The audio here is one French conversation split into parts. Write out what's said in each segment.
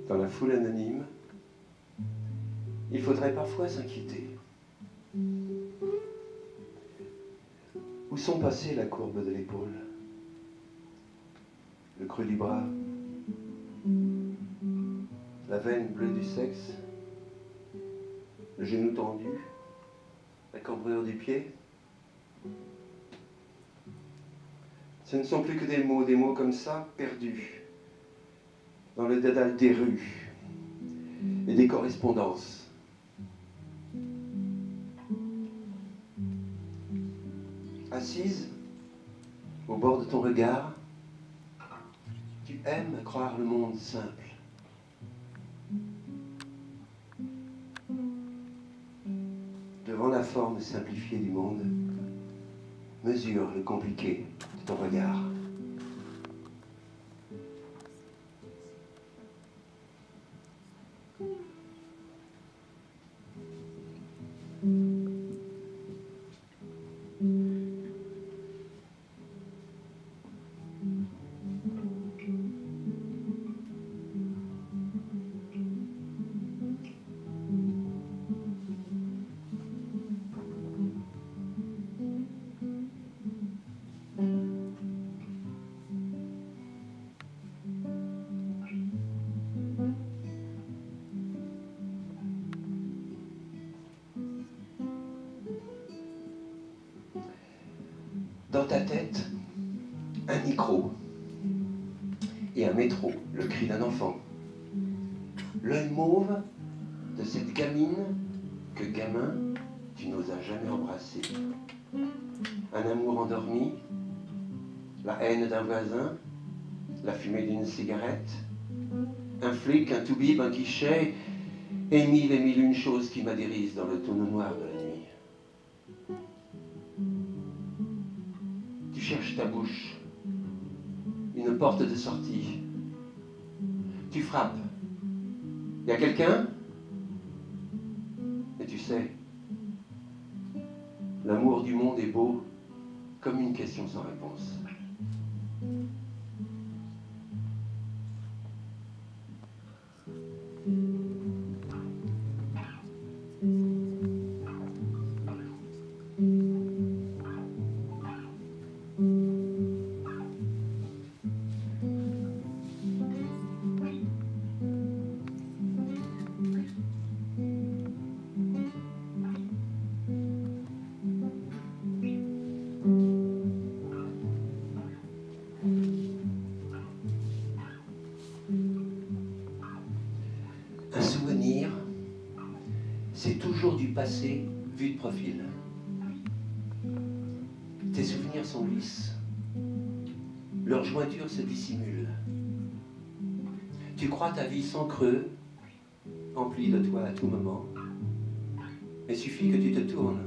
Dans la foule anonyme, il faudrait parfois s'inquiéter. Où sont passées la courbe de l'épaule, le creux du bras, la veine bleue du sexe, le genou tendu, la cambrure du pied? Ce ne sont plus que des mots comme ça, perdus, dans le dédale des rues et des correspondances. Assise, au bord de ton regard, tu aimes croire le monde simple. Devant la forme simplifiée du monde, mesure le compliqué de ton regard. Dans ta tête, un micro et un métro, le cri d'un enfant. L'œil mauve de cette gamine que, gamin, tu n'osas jamais embrasser. Un amour endormi, la haine d'un voisin, la fumée d'une cigarette, un flic, un toubib, un guichet, et mille une choses qui m'adhérisent dans le tonneau noir de la nuit. Tu cherches ta bouche, une porte de sortie. Tu frappes. Y a quelqu'un? Et tu sais, l'amour du monde est beau comme une question sans réponse. Un souvenir, c'est toujours du passé vu de profil. Tes souvenirs sont lisses. Leur jointure se dissimule. Tu crois ta vie sans creux, emplie de toi à tout moment. Il suffit que tu te tournes,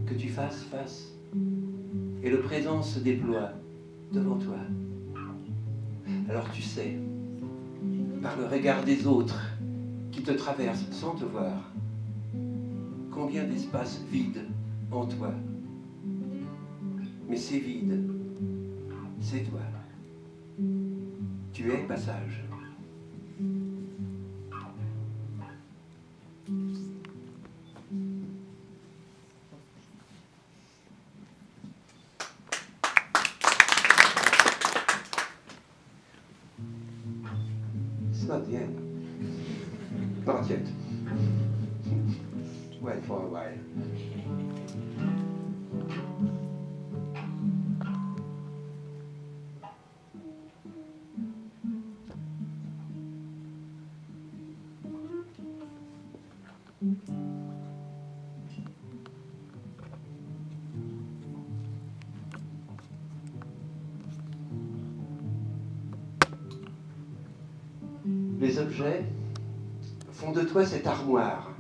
que tu fasses face, et le présent se déploie devant toi. Alors tu sais, par le regard des autres qui te traversent sans te voir, combien d'espace vide en toi. Mais c'est vide, c'est toi. Tu es passage. It's not the end. Not yet. Wait for a while. Les objets font de toi cette armoire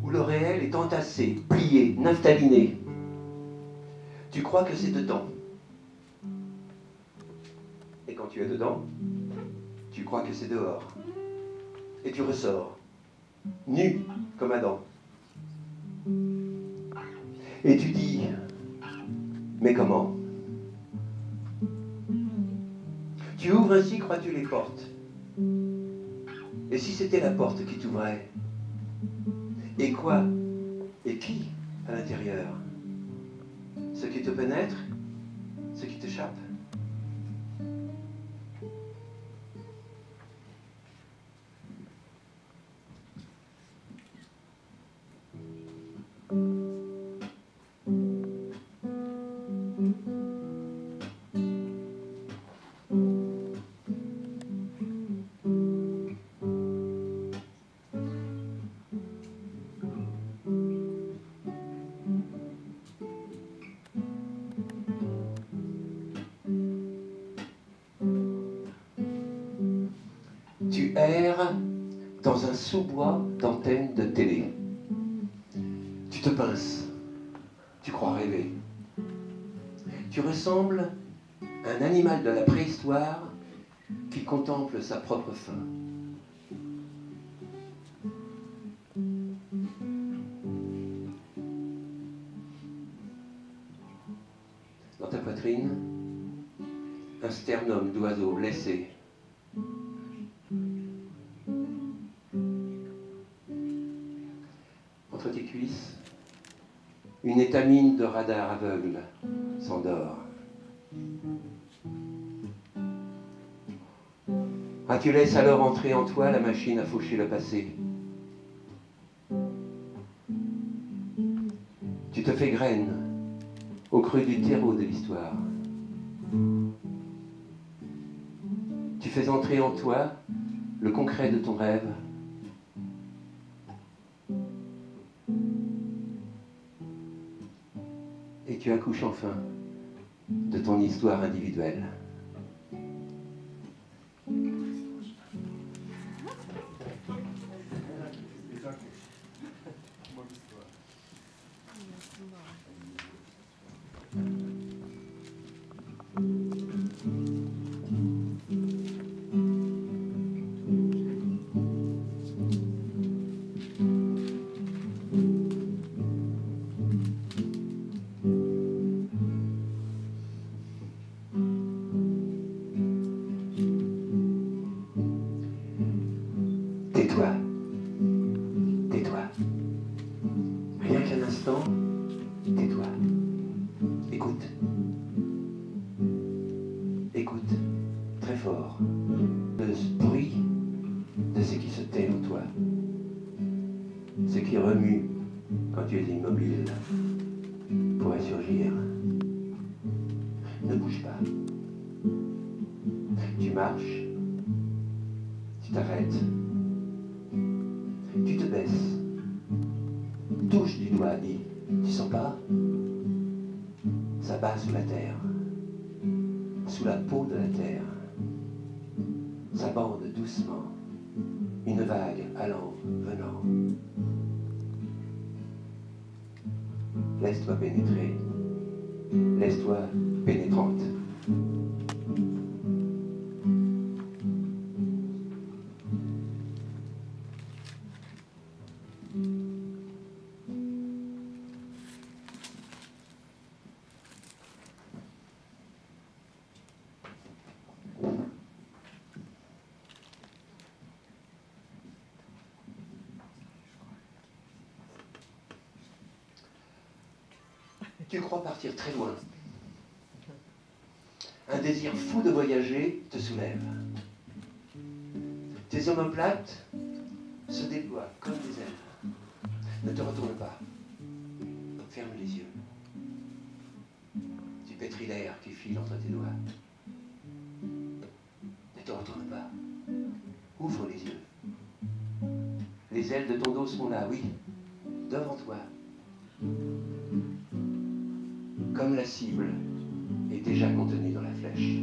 où le réel est entassé, plié, naphtaliné. Tu crois que c'est dedans. Et quand tu es dedans, tu crois que c'est dehors. Et tu ressors, nu comme Adam. Et tu dis, mais comment? Tu ouvres ainsi, crois-tu, les portes? Et si c'était la porte qui t'ouvrait? Et quoi? Et qui à l'intérieur? Ce qui te pénètre? Ce qui t'échappe? Tu erres dans un sous-bois d'antennes de télé. Tu te pinces, tu crois rêver. Tu ressembles à un animal de la préhistoire qui contemple sa propre faim. Dans ta poitrine, un sternum d'oiseau blessé. Entre tes cuisses, une étamine de radar aveugle s'endort. Ah, tu laisses alors entrer en toi la machine à faucher le passé. Tu te fais graine au creux du terreau de l'histoire. Tu fais entrer en toi le concret de ton rêve. Et tu accouches enfin de ton histoire individuelle. Tais-toi. Tais-toi. Rien qu'un instant, tais-toi. Écoute. Écoute très fort le bruit de ce qui se tait en toi. Ce qui remue quand tu es immobile pourrait surgir. Ne bouge pas. Tu marches. Tu t'arrêtes. Tu te baisses. Touche du doigt, dis. Tu sens pas? Ça bat sous la terre. Sous la peau de la terre. Ça bande doucement. Une vague allant, venant. Laisse-toi pénétrer. Laisse-toi pénétrante. Tu crois partir très loin. Un désir fou de voyager te soulève. Tes omoplates se déploient comme des ailes. Ne te retourne pas. Ferme les yeux. Tu pétris l'air qui file entre tes doigts. Ne te retourne pas. Ouvre les yeux. Les ailes de ton dos sont là, oui, devant toi. Comme la cible est déjà contenue dans la flèche.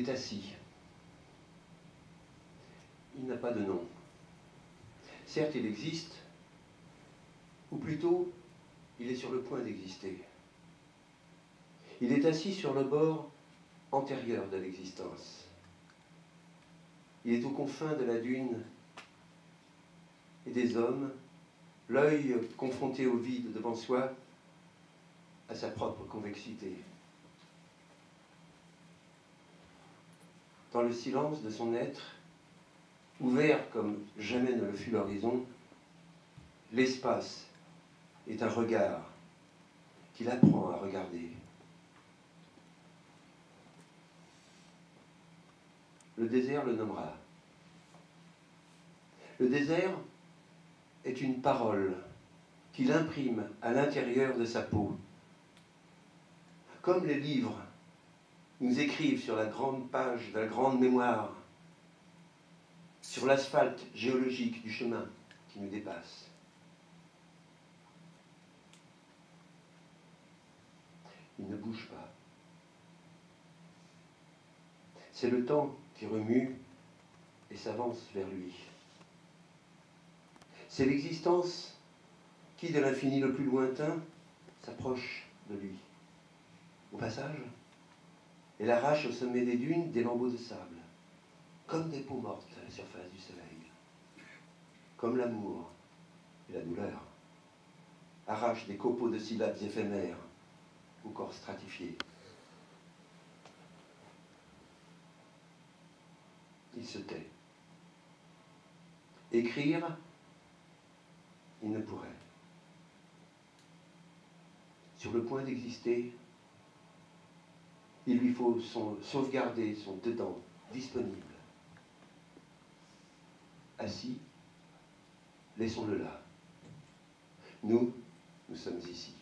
est assis. Il n'a pas de nom. Certes, il existe, ou plutôt, il est sur le point d'exister. Il est assis sur le bord antérieur de l'existence. Il est aux confins de la dune et des hommes, l'œil confronté au vide devant soi, à sa propre convexité. Dans le silence de son être, ouvert comme jamais ne le fut l'horizon, l'espace est un regard qu'il apprend à regarder. Le désert le nommera. Le désert est une parole qu'il imprime à l'intérieur de sa peau. Comme les livres nous écrivent sur la grande page de la grande mémoire, sur l'asphalte géologique du chemin qui nous dépasse. Il ne bouge pas. C'est le temps qui remue et s'avance vers lui. C'est l'existence qui, de l'infini le plus lointain, s'approche de lui. Au passage, elle arrache au sommet des dunes des lambeaux de sable, comme des peaux mortes à la surface du soleil. Comme l'amour et la douleur arrachent des copeaux de syllabes éphémères au corps stratifié. Il se tait. Écrire, il ne pourrait. Sur le point d'exister, il lui faut sauvegarder son dedans disponible. Assis, laissons-le là. Nous sommes ici.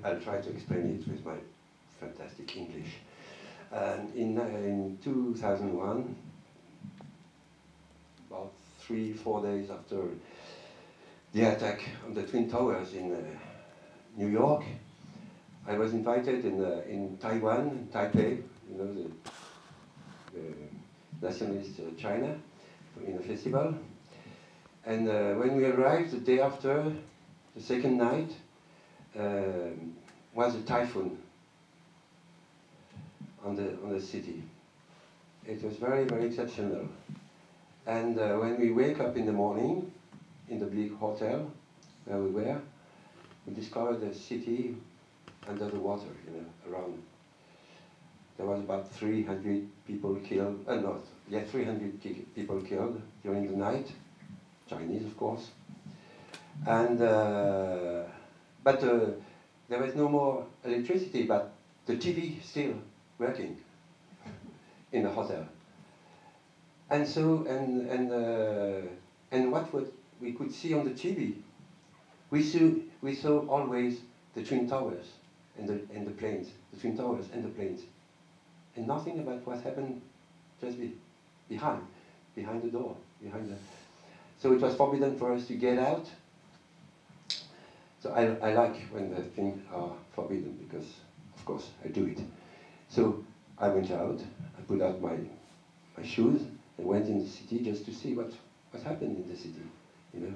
I'll try to explain it with my fantastic English. In 2001, about 3-4 days after the attack on the Twin Towers in New York, I was invited in Taiwan, in Taipei, you know, the nationalist China, in a festival. And when we arrived the day after, the second night, was a typhoon on the city. It was very, very exceptional. And when we wake up in the morning, in the big hotel where we were, we discovered the city under the water, you know, around. There was about 300 people killed, 300 people killed during the night, Chinese, of course. And, but there was no more electricity, but the TV still working in the hotel. And so, and what we could see on the TV, we saw always the Twin Towers and the planes, the Twin Towers and the planes, and nothing about what happened just behind the door, So it was forbidden for us to get out. So I like when the things are forbidden because, of course, I do it. So I went out, I put out my shoes, and went in the city just to see what happened in the city, you know.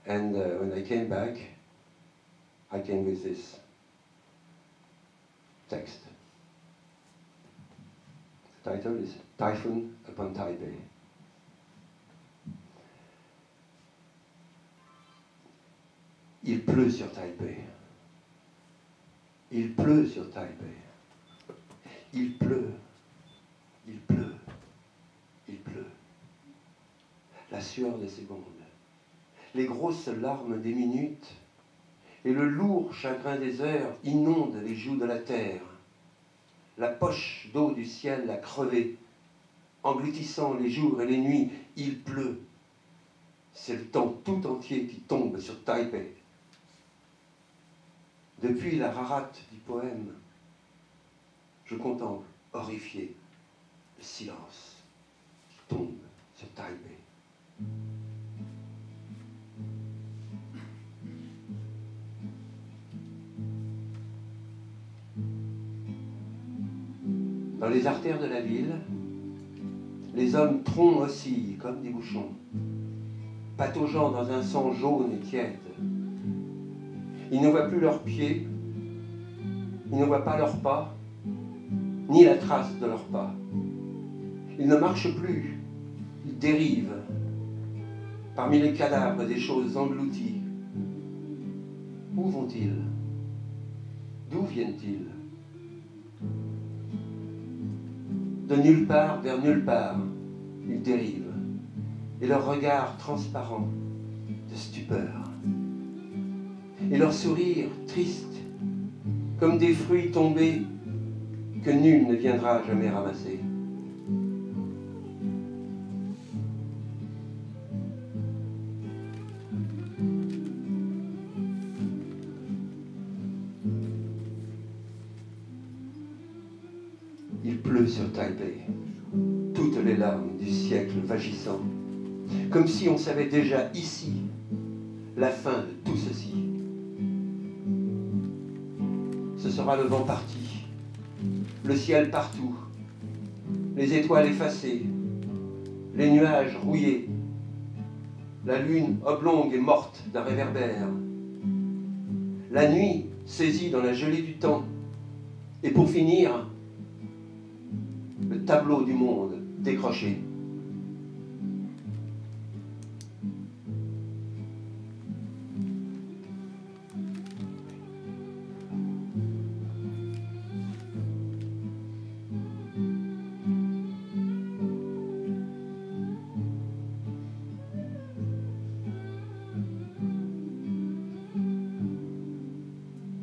And when I came back, I came with this text. The title is Typhoon upon Taipei. Il pleut sur Taipei. Il pleut sur Taipei. Il pleut. Il pleut. Il pleut. La sueur des secondes, les grosses larmes des minutes et le lourd chagrin des heures inondent les joues de la terre. La poche d'eau du ciel a crevé, engloutissant les jours et les nuits. Il pleut. C'est le temps tout entier qui tombe sur Taipei. Depuis la rarate du poème, je contemple, horrifié, le silence qui tombe sur Taipei. Dans les artères de la ville, les hommes troncs oscillent comme des bouchons, pataugeant dans un sang jaune et tiède. Ils ne voient plus leurs pieds, ils ne voient pas leurs pas, ni la trace de leurs pas. Ils ne marchent plus, ils dérivent parmi les cadavres des choses englouties. Où vont-ils? D'où viennent-ils? De nulle part vers nulle part, ils dérivent, et leur regard transparent de stupeur, et leur sourire triste, comme des fruits tombés que nul ne viendra jamais ramasser. Il pleut sur Taipei, toutes les larmes du siècle vagissant, comme si on savait déjà ici la fin de tout ceci. Ce sera le vent parti, le ciel partout, les étoiles effacées, les nuages rouillés, la lune oblongue et morte d'un réverbère, la nuit saisie dans la gelée du temps, et pour finir, le tableau du monde décroché.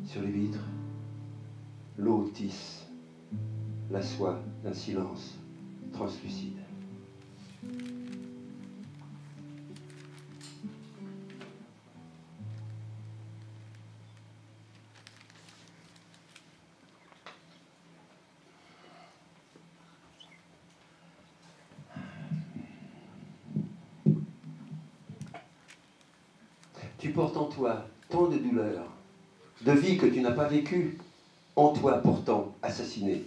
Sur les vitres, l'eau tisse la soie d'un silence translucide. Tu portes en toi tant de douleurs, de vie que tu n'as pas vécues, en toi pourtant assassiné.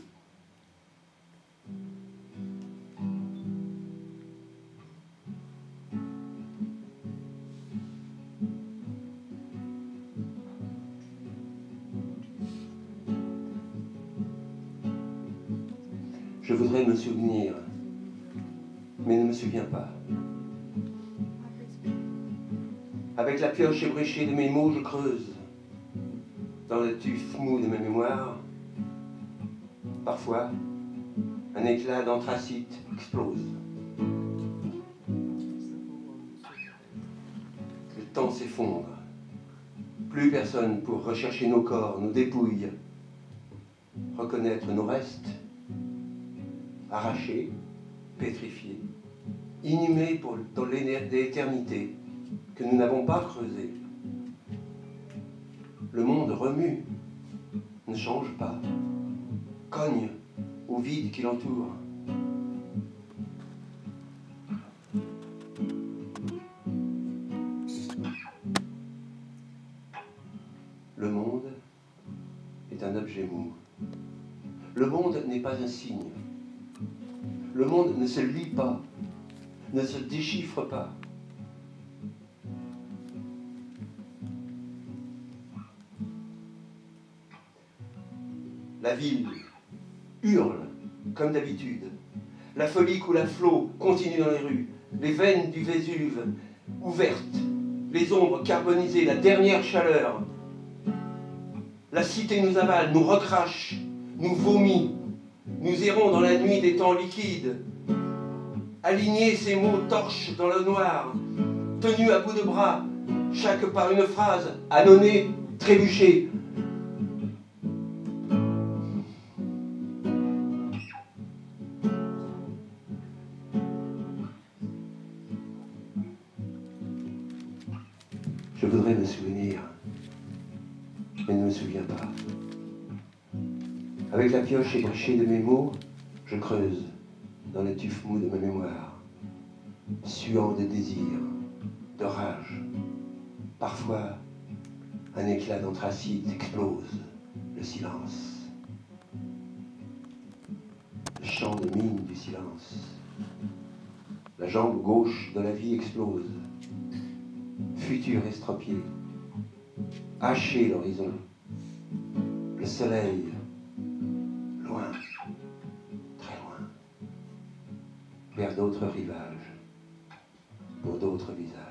Je voudrais me souvenir, mais ne me souviens pas. Avec la pioche ébréchée de mes mots, je creuse dans le tuf mou de ma mémoire. Parfois, un éclat d'anthracite explose. Le temps s'effondre. Plus personne pour rechercher nos corps, nos dépouilles, reconnaître nos restes, arrachés, pétrifiés, inhumés dans l'éternité que nous n'avons pas creusée. Le monde remue, ne change pas, cogne au vide qui l'entoure. Le monde est un objet mou. Le monde n'est pas un signe. Le monde ne se lit pas, ne se déchiffre pas. La ville hurle, comme d'habitude. La folie coule à flot, continue dans les rues. Les veines du Vésuve ouvertes, les ombres carbonisées, la dernière chaleur. La cité nous avale, nous recrache, nous vomit. Nous errons dans la nuit des temps liquides. Alignés, ces mots torchent dans le noir, tenus à bout de bras, chaque par une phrase, annonnée, trébuchée. Je voudrais me souvenir, mais ne me souviens pas. Avec la pioche ébréchée de mes mots, je creuse dans le tuf mou de ma mémoire, suant de désir, de rage. Parfois, un éclat d'anthracite explose le silence. Le champ de mine du silence. La jambe gauche de la vie explose. Futur estropié. Haché l'horizon. Le soleil, loin, très loin, vers d'autres rivages, pour d'autres visages.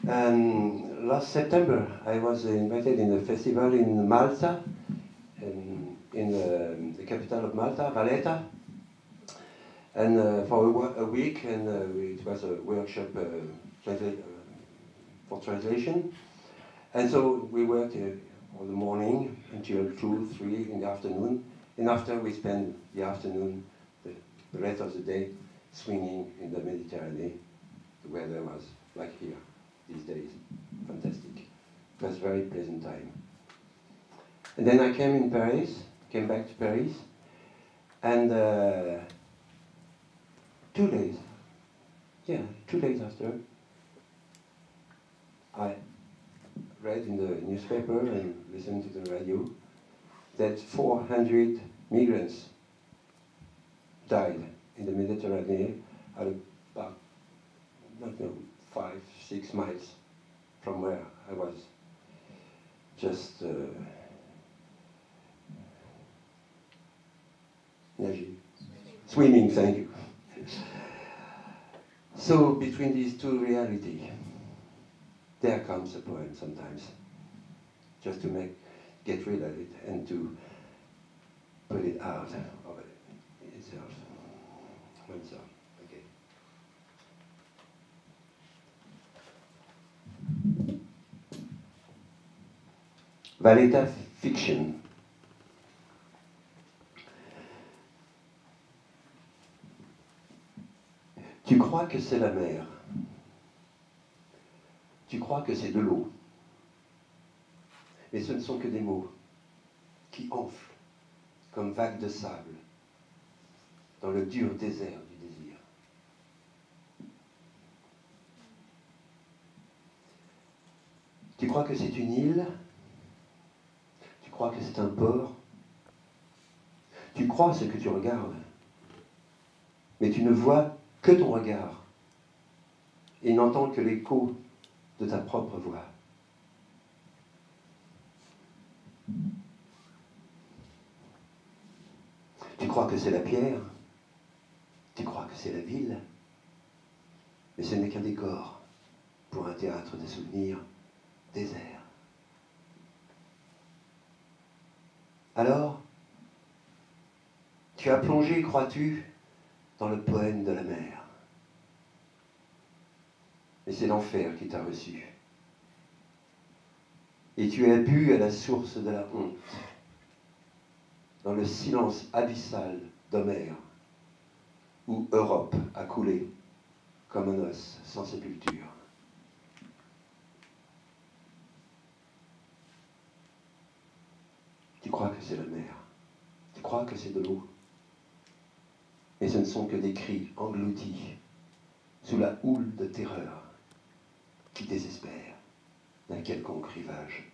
And last September, I was invited in a festival in Malta, in the capital of Malta, Valletta, and for a week, and it was a workshop for translation. And so we worked all the morning until 2, 3 in the afternoon, and after we spent the afternoon, the rest of the day, swimming in the Mediterranean. The weather was like here these days, fantastic. It was a very pleasant time. And then I came back to Paris, and 2 days, 2 days after, I read in the newspaper and listened to the radio that 400 migrants died in the Mediterranean at about, not know, 5, 6 miles from where I was just swimming, thank you. So between these two realities, there comes a poem sometimes, just to get rid of it and to put it out of itself, oneself. Okay. Valletta fiction. Tu crois que c'est la mer. Tu crois que c'est de l'eau. Mais ce ne sont que des mots qui enflent comme vagues de sable dans le dur désert du désir. Tu crois que c'est une île. Tu crois que c'est un port. Tu crois ce que tu regardes. Mais tu ne vois que ton regard et n'entends que l'écho de ta propre voix. Tu crois que c'est la pierre, tu crois que c'est la ville, mais ce n'est qu'un décor pour un théâtre de souvenirs désert. Alors, tu as plongé, crois-tu, dans le poème de la mer. Mais c'est l'enfer qui t'a reçu. Et tu as bu à la source de la honte, dans le silence abyssal d'Homère, où Europe a coulé comme un os sans sépulture. Tu crois que c'est la mer, tu crois que c'est de l'eau, mais ce ne sont que des cris engloutis sous la houle de terreur qui désespère d'un quelconque rivage.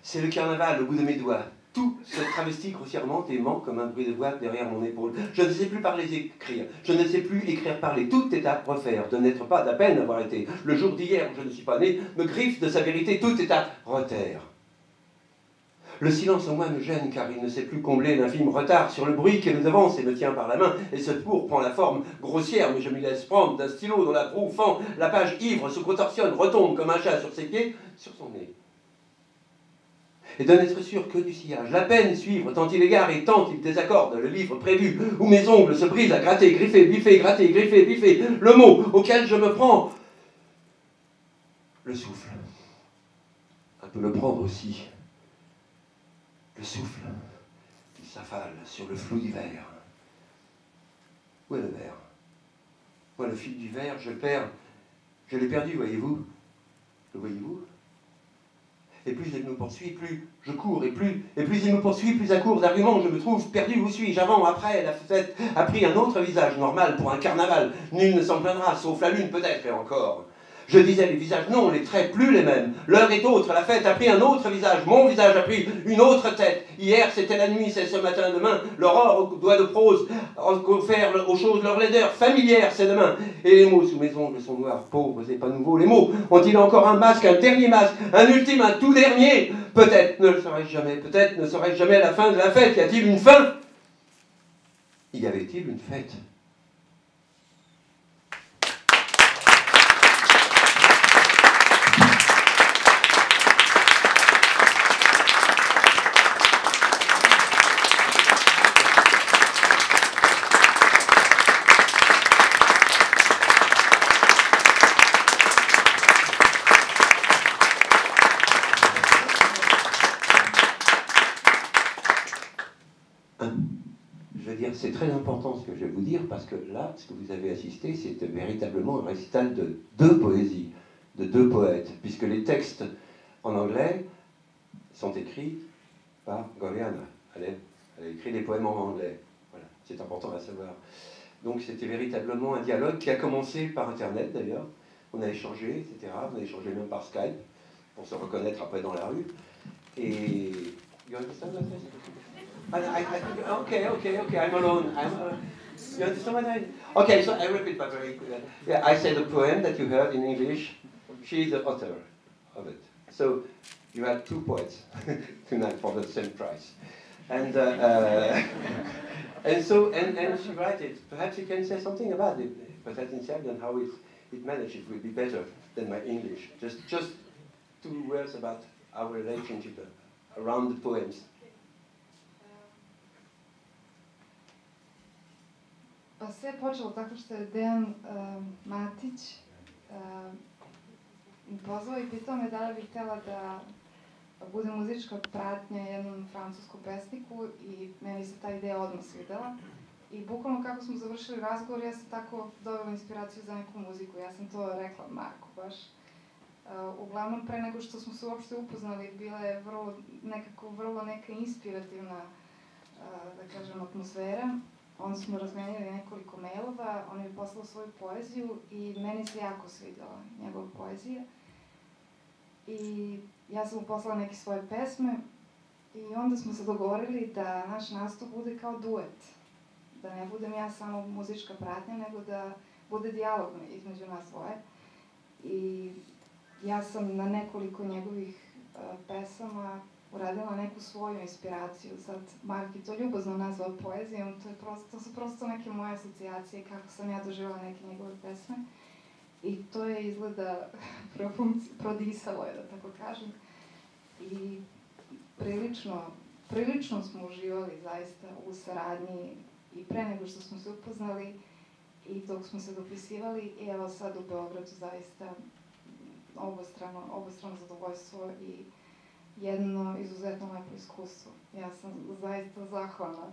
C'est le carnaval au bout de mes doigts. Tout se travestit grossièrement et manque comme un bruit de voix derrière mon épaule. Je ne sais plus parler et écrire. Je ne sais plus écrire, parler. Tout est à refaire. De n'être pas d'à peine avoir été. Le jour d'hier où je ne suis pas né me griffe de sa vérité. Tout est à retaire. Le silence en moi me gêne car il ne sait plus combler l'infime retard sur le bruit qui nous avance et me tient par la main. Et ce tour prend la forme grossière, mais je m'y laisse prendre d'un stylo dont la proue fend. La page ivre se contorsionne, retombe comme un chat sur ses pieds, sur son nez. Et de n'être sûr que du sillage, la peine suivre, tant il égare et tant il désaccorde le livre prévu, où mes ongles se brisent à gratter, griffer, biffer, gratter, griffer, biffer, le mot auquel je me prends, le souffle. Un peu le prendre aussi. Le souffle qui s'affale sur le flou du verre. Où est le verre? Moi, le fil du verre, je l'ai perdu, voyez-vous? Le voyez-vous? Et plus il me poursuit, plus je cours, et plus il me poursuit, plus à court d'arguments je me trouve perdu. Où suis-je? Avant, après, la fête a pris un autre visage normal pour un carnaval. Nul ne s'en plaindra, sauf la lune peut-être, et encore. Je disais les visages, non, les traits plus les mêmes. L'heure est autre, la fête a pris un autre visage, mon visage a pris une autre tête. Hier c'était la nuit, c'est ce matin, demain, l'aurore au doigt de prose, confère aux choses leur laideur familière, c'est demain. Et les mots sous mes ongles sont noirs, pauvres et pas nouveaux. Les mots ont-ils encore un masque, un dernier masque, un ultime, un tout dernier? Peut-être ne le saurais-je jamais, peut-être ne saurais-je jamais la fin de la fête. Y a-t-il une fin? Y avait-il une fête? C'est très important ce que je vais vous dire, parce que là, ce que vous avez assisté, c'est véritablement un récital de deux poésies, de deux poètes, puisque les textes en anglais sont écrits par Gloriana. Elle a écrit des poèmes en anglais. Voilà, c'est important à savoir. Donc c'était véritablement un dialogue qui a commencé par Internet d'ailleurs. On a échangé, etc. On a échangé même par Skype, pour se reconnaître après dans la rue. Et... You understand that? Okay, I'm alone. You understand what I... Okay, so I repeat but very quickly. Yeah, I say the poem that you heard in English, she is the author of it. So you had two poets tonight for the same price. And and she writes it. Perhaps you can say something about it, but in Serbian how it managed. It would be better than my English. Just 2 words about our relationship around the poems. Pa sve je počelo tako što je Dejan Matić pozvao i pitao me da li bih htjela da bude muzička pratnja jednom francuskom pesniku i meni se ta ideja odmah svidela. I bukvalno kako smo završili razgovor, ja sam tako dobila inspiraciju za neku muziku. Ja sam to rekla Marku baš. Uglavnom, pre nego što smo se uopšte upoznali, bila je vrlo neka inspirativna, da kažem, atmosfera. Onda smo razmenili nekoliko mailova, on je poslao svoju poeziju i meni se jako svidjela njegova poezija. I ja sam mu poslala neke svoje pesme i onda smo se dogovorili da naš nastup bude kao duet. Da ne budem ja samo muzička pratnja, nego da bude dijalog između nas dvoje. I ja sam na nekoliko njegovih pesama uradila neku svoju inspiraciju. Sad, Mark je to ljubazno nazvao poezijom, to su prosto neke moje asocijacije, kako sam ja doživjela neke njegove pesme. I to je izgleda prodisalo je, da tako kažem. I prilično smo uživali zaista u saradnji i pre nego što smo se upoznali i dok smo se dopisivali. I evo sad u Beogradu zaista obostrano zadovoljstvo i jedno izuzetno lepo iskustvo. Ja sam zaista zahvalna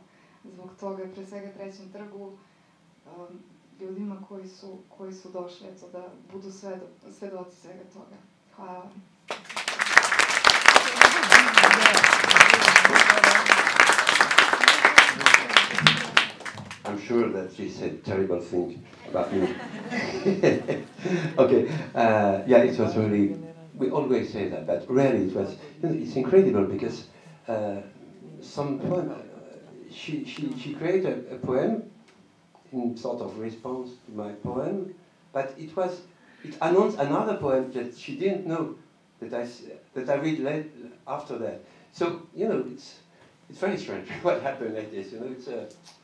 zbog toga, pre svega Trećem trgu, ljudima koji su došli da budu svedoci svega toga. Hvala vam. I'm sure that she said terrible things about me. Okay, yeah, it was really, we always say that, but really it was, it's incredible because some poem, she created a poem in sort of response to my poem, but it announced another poem that she didn't know, that I read after that. So, you know, it's very strange what happened like this. You know, it's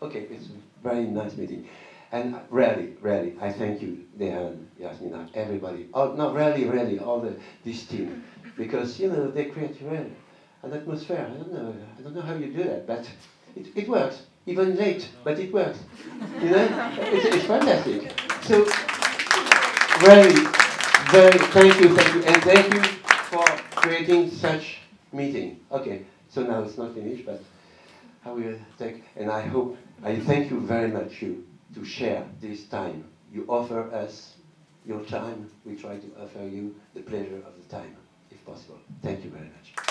okay, it's a very nice meeting. And really, I thank you, Dehan, Yasmina, everybody. Oh, no, really, all this team. Because, you know, they create really an atmosphere. I don't know how you do that, but it works. Even late, but it works. You know, it's fantastic. So, really, thank you, and thank you for creating such meeting. Okay, so now it's not finished, but I will take, and I thank you very much, to share this time. You offer us your time, we try to offer you the pleasure of the time, if possible. Thank you very much.